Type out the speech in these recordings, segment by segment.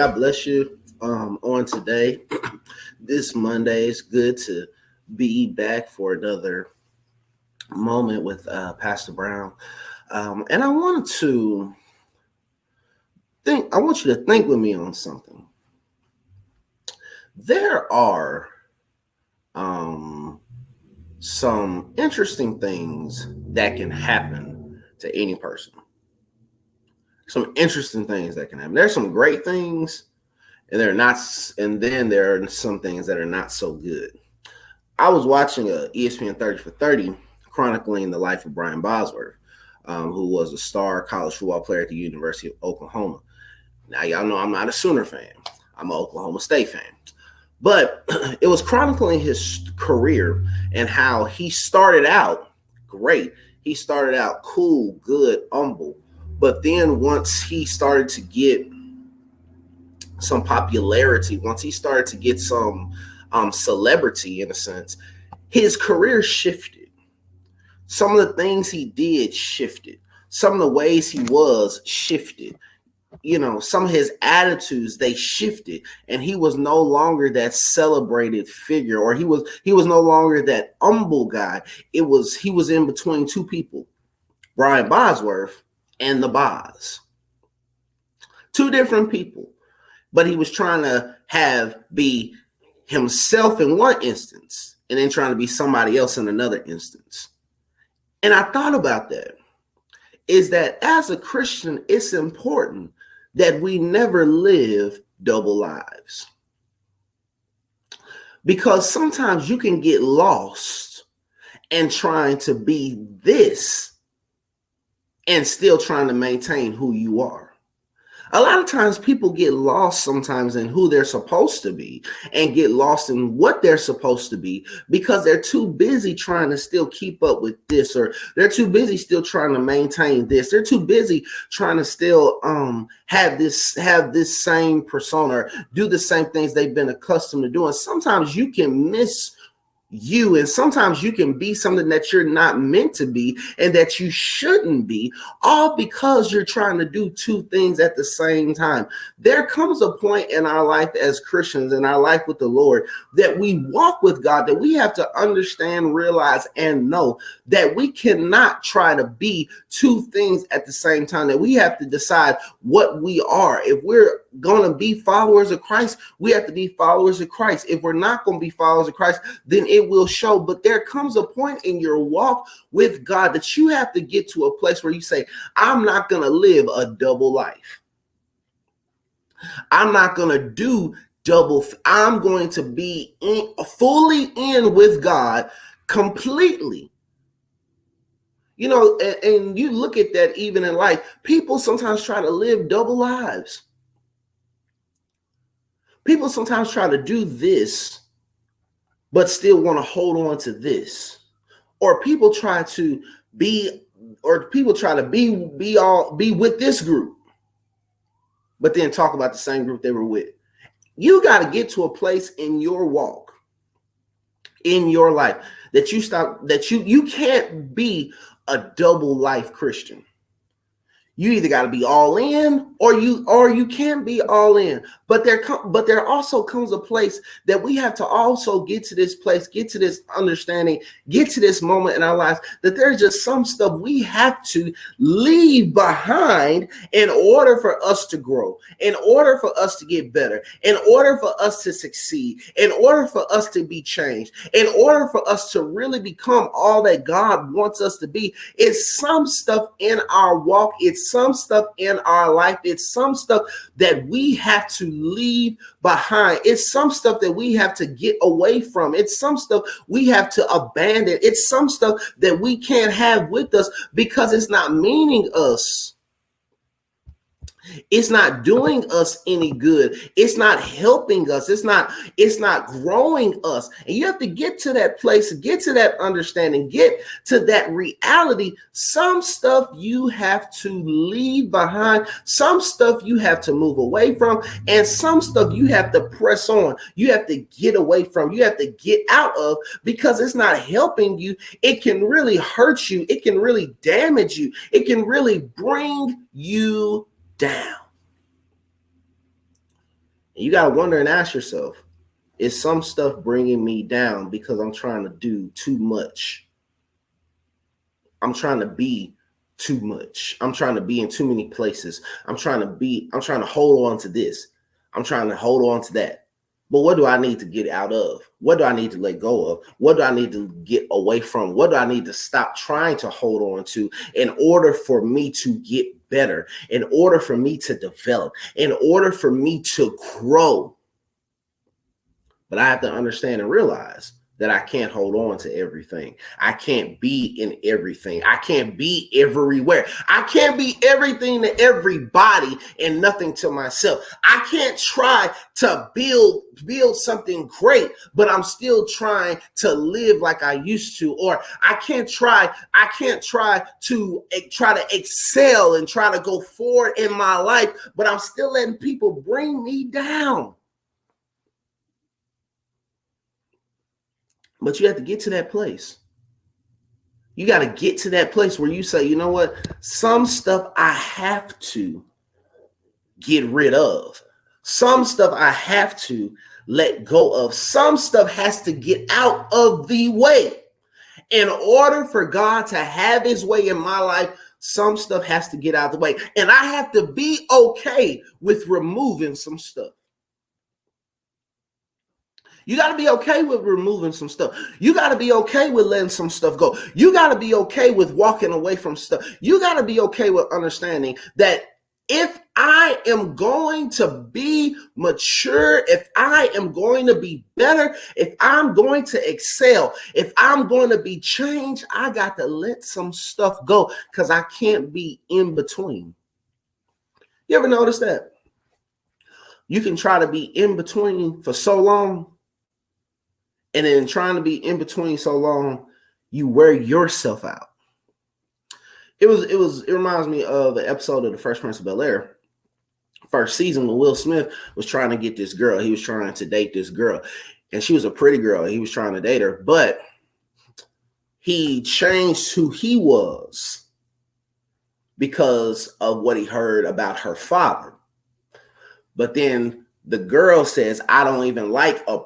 God bless you on today. This Monday, it's good to be back for another moment with Pastor Brown. And I want you to think with me on something. There are some interesting things that can happen to any person. Some interesting things that can happen. There's some great things, and then there are some things that are not so good. I was watching a ESPN 30 for 30 chronicling the life of Brian Bosworth, who was a star college football player at the University of Oklahoma. Now, y'all know I'm not a Sooner fan. I'm an Oklahoma State fan. But it was chronicling his career and how he started out great. He started out cool, good, humble. But then once he started to get some popularity, once he started to get some celebrity, in a sense, his career shifted. Some of the things he did shifted. Some of the ways he was shifted. Some of his attitudes, they shifted, and he was no longer that celebrated figure, or he was no longer that humble guy. He was in between two people, Brian Bosworth and the Boz. Two different people, but he was trying to be himself in one instance and then trying to be somebody else in another instance. And I thought about that, is that as a Christian, it's important that we never live double lives. Because sometimes you can get lost in trying to be this and still trying to maintain who you are. A lot of times people get lost sometimes in who they're supposed to be and get lost in what they're supposed to be because they're too busy trying to still keep up with this, or they're too busy still trying to maintain this. They're too busy trying to still have this same persona, or do the same things they've been accustomed to doing. Sometimes you can miss you, and sometimes you can be something that you're not meant to be and that you shouldn't be, all because you're trying to do two things at the same time. There comes a point in our life as Christians, in our life with the Lord, that we walk with God, that we have to understand, realize, and know that we cannot try to be two things at the same time, that we have to decide what we are. If we're going to be followers of Christ, we have to be followers of Christ. If we're not going to be followers of Christ, then it will show. But there comes a point in your walk with God that you have to get to a place where you say, I'm not going to live a double life. I'm not going to do double. I'm going to be fully in with God completely. And you look at that even in life. People sometimes try to live double lives. People sometimes try to do this, but still want to hold on to this. Or people try to be with this group, but then talk about the same group they were with. You got to get to a place in your walk, in your life, that you can't be a double life Christian. You either got to be all in, or you can't be all in. But there also comes a place that we have to also get to this place, get to this understanding, get to this moment in our lives that there's just some stuff we have to leave behind in order for us to grow, in order for us to get better, in order for us to succeed, in order for us to be changed, in order for us to really become all that God wants us to be. It's some stuff in our walk. It's some stuff in our life. It's some stuff that we have to leave behind. It's some stuff that we have to get away from. It's some stuff we have to abandon. It's some stuff that we can't have with us because it's not meaning us. It's not doing us any good. It's not helping us. It's not growing us. And you have to get to that place, get to that understanding, get to that reality. Some stuff you have to leave behind. Some stuff you have to move away from. And some stuff you have to press on. You have to get away from. You have to get out of, because it's not helping you. It can really hurt you. It can really damage you. It can really bring you down. And you got to wonder and ask yourself, is some stuff bringing me down because I'm trying to do too much? I'm trying to be too much. I'm trying to be in too many places. I'm trying to hold on to this. I'm trying to hold on to that. But what do I need to get out of? What do I need to let go of? What do I need to get away from? What do I need to stop trying to hold on to in order for me to get better, in order for me to develop, in order for me to grow? But I have to understand and realize that I can't hold on to everything. I can't be in everything. I can't be everywhere. I can't be everything to everybody and nothing to myself. I can't try to build something great, but I'm still trying to live like I used to. Or I can't try to excel and try to go forward in my life, but I'm still letting people bring me down. But you have to get to that place. You got to get to that place where you say, you know what? Some stuff I have to get rid of. Some stuff I have to let go of. Some stuff has to get out of the way. In order for God to have his way in my life, some stuff has to get out of the way. And I have to be okay with removing some stuff. You got to be okay with removing some stuff. You got to be okay with letting some stuff go. You got to be okay with walking away from stuff. You got to be okay with understanding that if I am going to be mature, if I am going to be better, if I'm going to excel, if I'm going to be changed, I got to let some stuff go because I can't be in between. You ever notice that? You can try to be in between for so long, and then trying to be in between so long, you wear yourself out. It reminds me of an episode of The Fresh Prince of Bel-Air, first season, when Will Smith was trying to get this girl. He was trying to date this girl, and she was a pretty girl. He was trying to date her, but he changed who he was because of what he heard about her father. But then the girl says, I don't even like a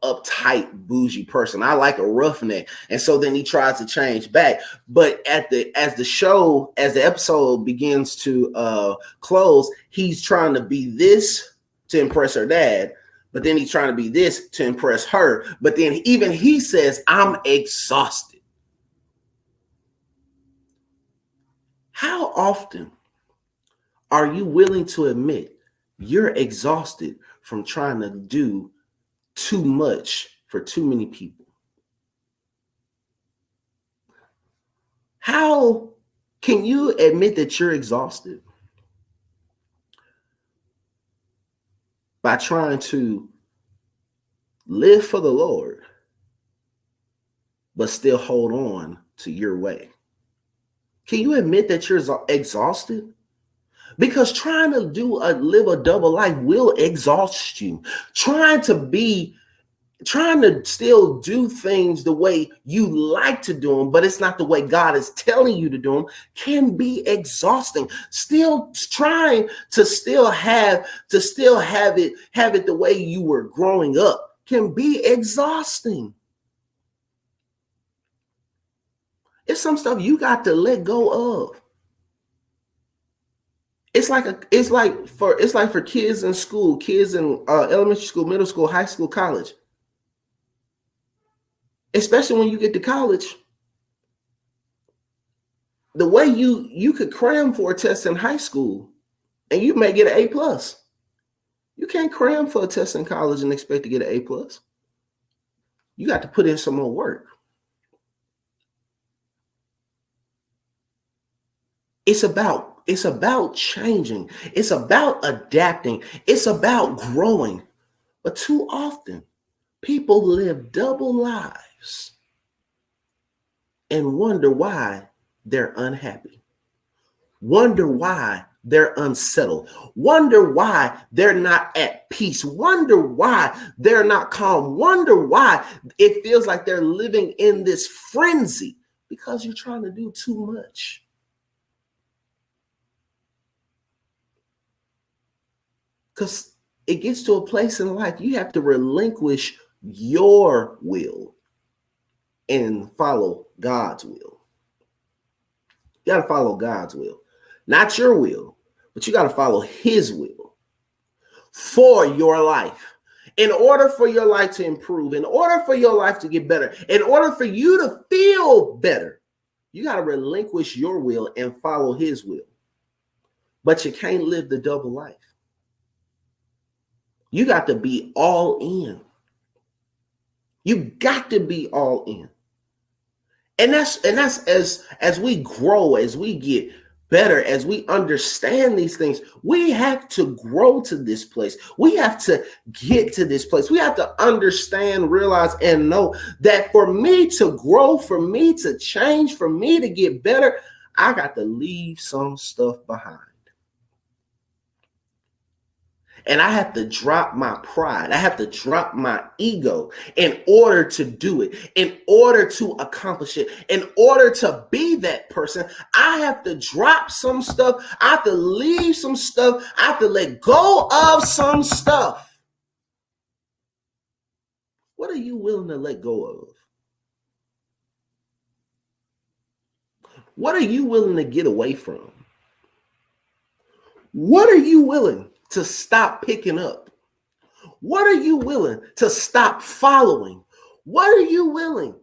uptight, bougie person. I like a roughneck. And so then he tries to change back. But as the episode begins to close, he's trying to be this to impress her dad. But then he's trying to be this to impress her. But then even he says, I'm exhausted. How often are you willing to admit you're exhausted from trying to do too much for too many people? How can you admit that you're exhausted? By trying to live for the Lord, but still hold on to your way. Can you admit that you're exhausted? Because trying to live a double life will exhaust you. Trying to still do things the way you like to do them, but it's not the way God is telling you to do them, can be exhausting. Still trying to have it the way you were growing up can be exhausting. It's some stuff you got to let go of. It's like for kids in school, kids in elementary school, middle school, high school, college. Especially when you get to college, the way you could cram for a test in high school and you may get an A+. You can't cram for a test in college and expect to get an A+. You got to put in some more work. It's about changing. It's about adapting. It's about growing. But too often, people live double lives and wonder why they're unhappy. Wonder why they're unsettled. Wonder why they're not at peace. Wonder why they're not calm. Wonder why it feels like they're living in this frenzy because you're trying to do too much. Because it gets to a place in life you have to relinquish your will and follow God's will. You got to follow God's will, not your will, but you got to follow his will for your life. In order for your life to improve, in order for your life to get better, in order for you to feel better, you got to relinquish your will and follow his will. But you can't live the double life. You got to be all in. You got to be all in. And that's as we grow, as we get better, as we understand these things, we have to grow to this place. We have to get to this place. We have to understand, realize, and know that for me to grow, for me to change, for me to get better, I got to leave some stuff behind. And I have to drop my pride. I have to drop my ego in order to do it, in order to accomplish it, in order to be that person. I have to drop some stuff. I have to leave some stuff. I have to let go of some stuff. What are you willing to let go of? What are you willing to get away from? What are you willing to stop picking up? What are you willing to stop following? What are you willing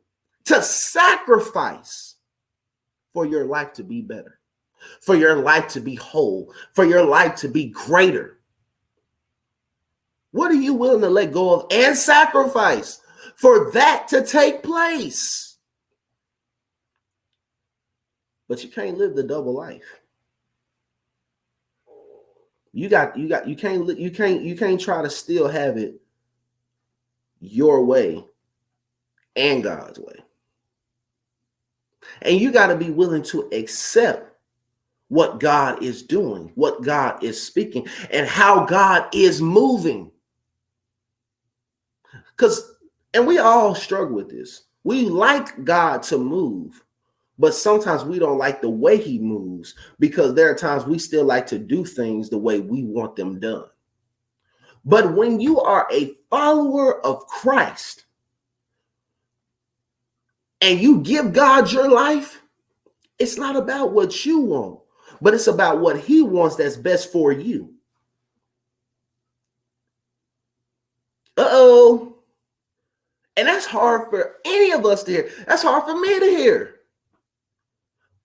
to sacrifice for your life to be better, for your life to be whole, for your life to be greater? What are you willing to let go of and sacrifice for that to take place? But you can't live the double life. You can't try to still have it your way and God's way. And you got to be willing to accept what God is doing, what God is speaking, and how God is moving. And we all struggle with this. We like God to move, but sometimes we don't like the way he moves, because there are times we still like to do things the way we want them done. But when you are a follower of Christ and you give God your life, it's not about what you want, but it's about what he wants that's best for you. Uh-oh. And that's hard for any of us to hear. That's hard for me to hear.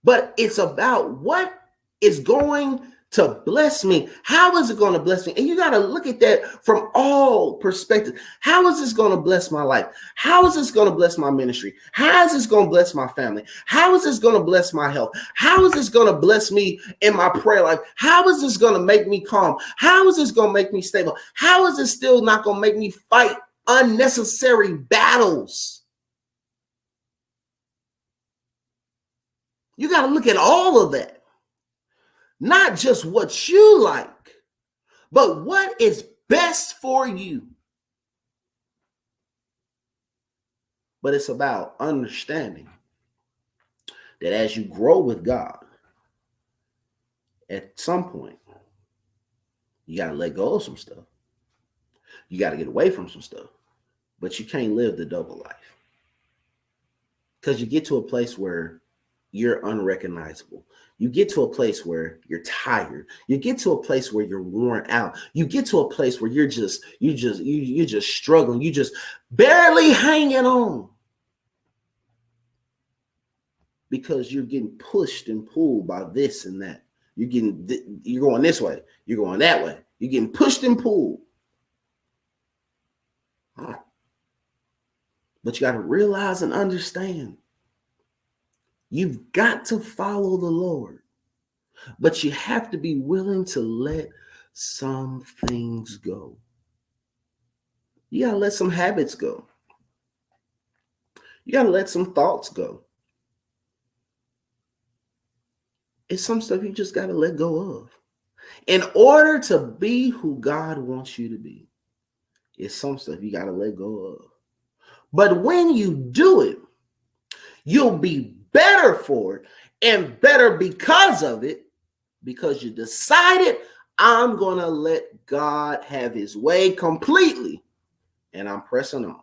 But it's about what is going to bless me. How is it going to bless me? And you got to look at that from all perspectives. How is this going to bless my life? How is this going to bless my ministry? How is this going to bless my family? How is this going to bless my health? How is this going to bless me in my prayer life? How is this going to make me calm? How is this going to make me stable? How is this still not going to make me fight unnecessary battles? You got to look at all of that. Not just what you like, but what is best for you. But it's about understanding that as you grow with God, at some point, you got to let go of some stuff. You got to get away from some stuff. But you can't live the double life. Because you get to a place where you're unrecognizable. You get to a place where you're tired. You get to a place where you're worn out. You get to a place where you're just struggling. You just barely hanging on because you're getting pushed and pulled by this and that. You're going this way. You're going that way. You're getting pushed and pulled. But you got to realize and understand, you've got to follow the Lord, but you have to be willing to let some things go. You got to let some habits go. You got to let some thoughts go. It's some stuff you just got to let go of. In order to be who God wants you to be, it's some stuff you got to let go of. But when you do it, you'll be better for it and better because of it, because you decided, I'm going to let God have his way completely. And I'm pressing on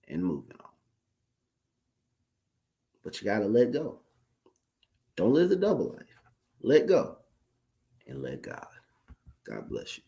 and moving on. But you got to let go. Don't live the double life. Let go and let God. God bless you.